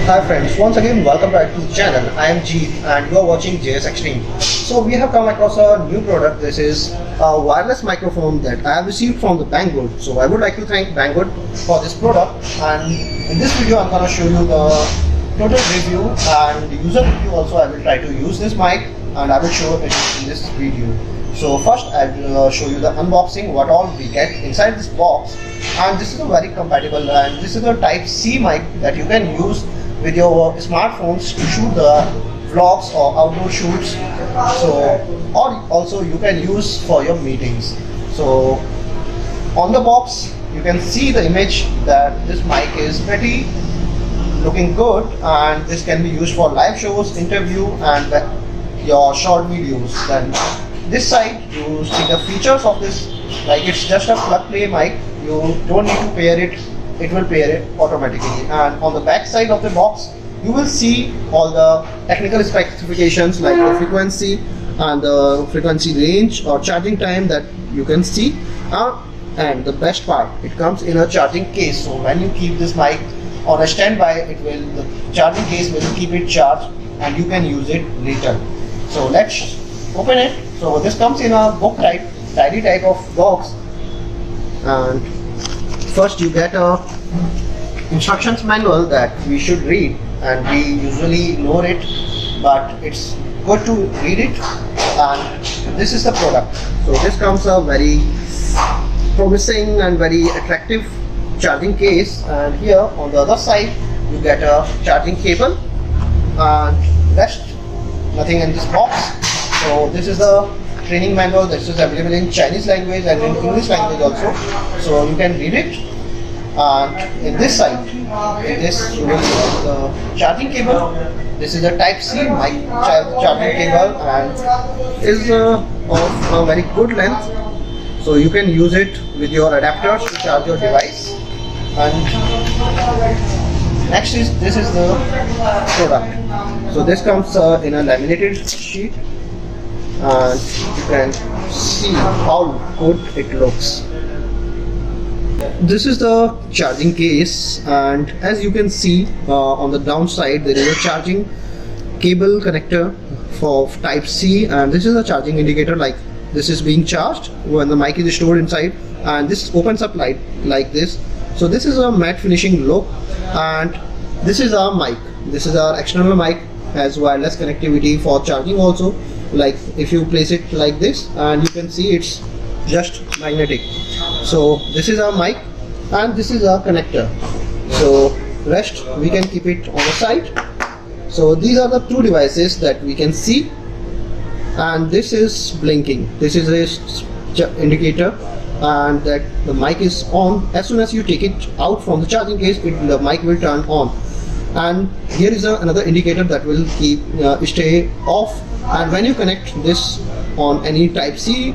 Hi friends, once again welcome back to the channel. I am Jeet and you are watching JSXtreme. So we have come across a new product. This is a wireless microphone that I have received from the Banggood. So I would like to thank Banggood for this product, and in this video I'm going to show you the total review and user review also. I will try to use this mic and I will show it in this video. So first I will show you the unboxing, what all we get inside this box. And this is a very compatible, and this is a type C mic that you can use with your smartphones to shoot the vlogs or outdoor shoots. So, or also you can use for your meetings. So on the box you can see the image that this mic is pretty looking good, and this can be used for live shows, interview and your short videos. Then this side you see the features of this, like it's just a plug play mic. You don't need to pair it, it will pair it automatically. And on the back side of the box you will see all the technical specifications like the frequency and the frequency range or charging time that you can see. And the best part, it comes in a charging case, so when you keep this mic on a standby, the charging case will keep it charged and you can use it later. So let's open it. So this comes in a book type, diary type of box, and first you get a instructions manual that we should read, and we usually ignore it, but it's good to read it. And this is the product. So this comes a very promising and very attractive charging case, and here on the other side you get a charging cable, and rest nothing in this box. So this is the training manual. This is available in Chinese language and in English language also, so you can read it. And in this side, in this you will see the charging cable. This is a type C mic charging cable and is of a very good length, so you can use it with your adapters to charge your device. And next is this is the product. So this comes in a laminated sheet, and you can see how good it looks. This is the charging case, and as you can see on the downside there is a charging cable connector for type C, and this is a charging indicator, like this is being charged when the mic is stored inside, and this opens up like this. So this is a matte finishing look, and this is our mic. This is our external mic, has wireless connectivity for charging also. Like if you place it like this, and you can see it's just magnetic. So this is our mic and this is our connector. So rest we can keep it on the side. So these are the two devices that we can see, and this is blinking. This is a indicator, and that the mic is on. As soon as you take it out from the charging case, the mic will turn on. And here is another indicator that will stay off, and when you connect this on any type C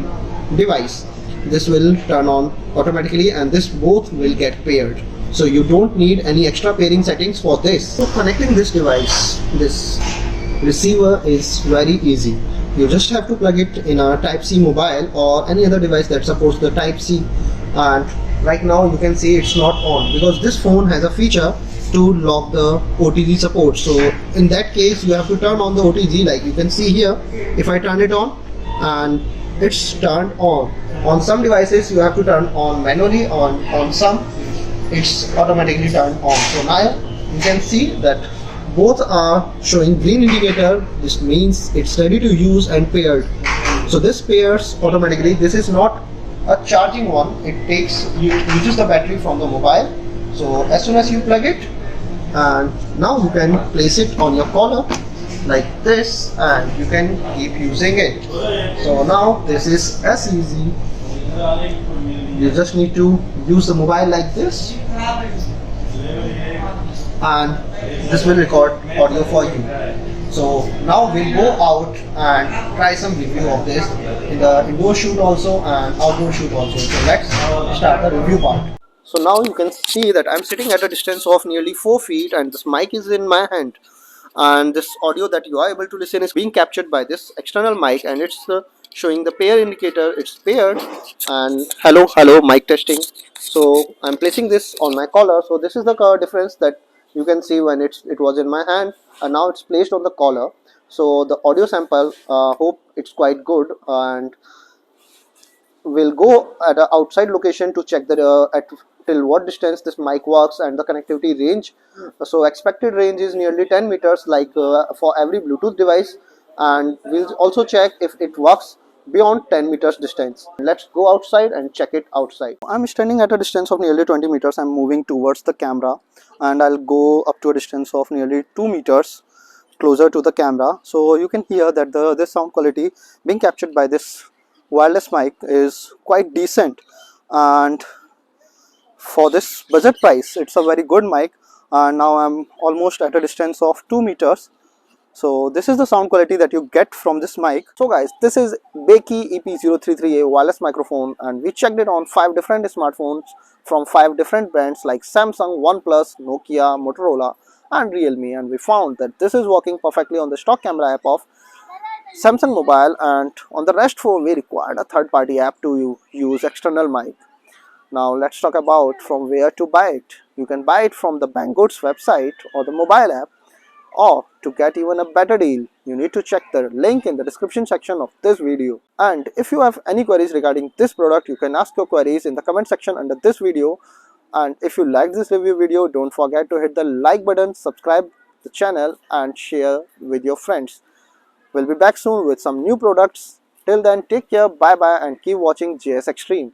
device, this will turn on automatically, and this both will get paired. So you don't need any extra pairing settings for this. So connecting this device, this receiver, is very easy. You just have to plug it in a type C mobile or any other device that supports the type C. And right now you can see it's not on because this phone has a feature to lock the OTG support. So in that case you have to turn on the OTG, like you can see here. If I turn it on, and it's turned on. On some devices you have to turn on manually, on some it's automatically turned on. So now you can see that both are showing green indicator. This means it's ready to use and paired. So this pairs automatically. This is not a charging one, it uses the battery from the mobile. So as soon as you plug it, and now you can place it on your collar like this, and you can keep using it. So now this is as easy. You just need to use the mobile like this, and this will record audio for you. So now we'll go out and try some review of this in the indoor shoot also and outdoor shoot also. So let's start the review part. So now you can see that I'm sitting at a distance of nearly 4 feet, and this mic is in my hand, and this audio that you are able to listen is being captured by this external mic, and it's showing the pair indicator. It's paired, and hello mic testing. So I'm placing this on my collar. So this is the difference that You can see when it was in my hand, and now it's placed on the collar. So the audio sample, hope it's quite good, and we'll go at an outside location to check the at till what distance this mic works and the connectivity range. So expected range is nearly 10 meters, like for every Bluetooth device, and we'll also check if it works beyond 10 meters distance. Let's go outside and check it outside. I'm standing at a distance of nearly 20 meters. I'm moving towards the camera, and I'll go up to a distance of nearly 2 meters closer to the camera. So you can hear that this sound quality being captured by this wireless mic is quite decent, and for this budget price it's a very good mic. And now I'm almost at a distance of 2 meters. So this is the sound quality that you get from this mic. So guys, this is Bakeey EP033A wireless microphone, and we checked it on 5 different smartphones from 5 different brands like Samsung, OnePlus, Nokia, Motorola and Realme, and we found that this is working perfectly on the stock camera app of Samsung Mobile, and on the rest 4 we required a third party app to use external mic. Now let's talk about from where to buy it. You can buy it from the Banggood's website or the mobile app, or to get even a better deal, you need to check the link in the description section of this video. And if you have any queries regarding this product, you can ask your queries in the comment section under this video. And if you like this review video, don't forget to hit the like button, subscribe the channel and share with your friends. We'll be back soon with some new products. Till then, take care, bye bye, and keep watching JS Extreme.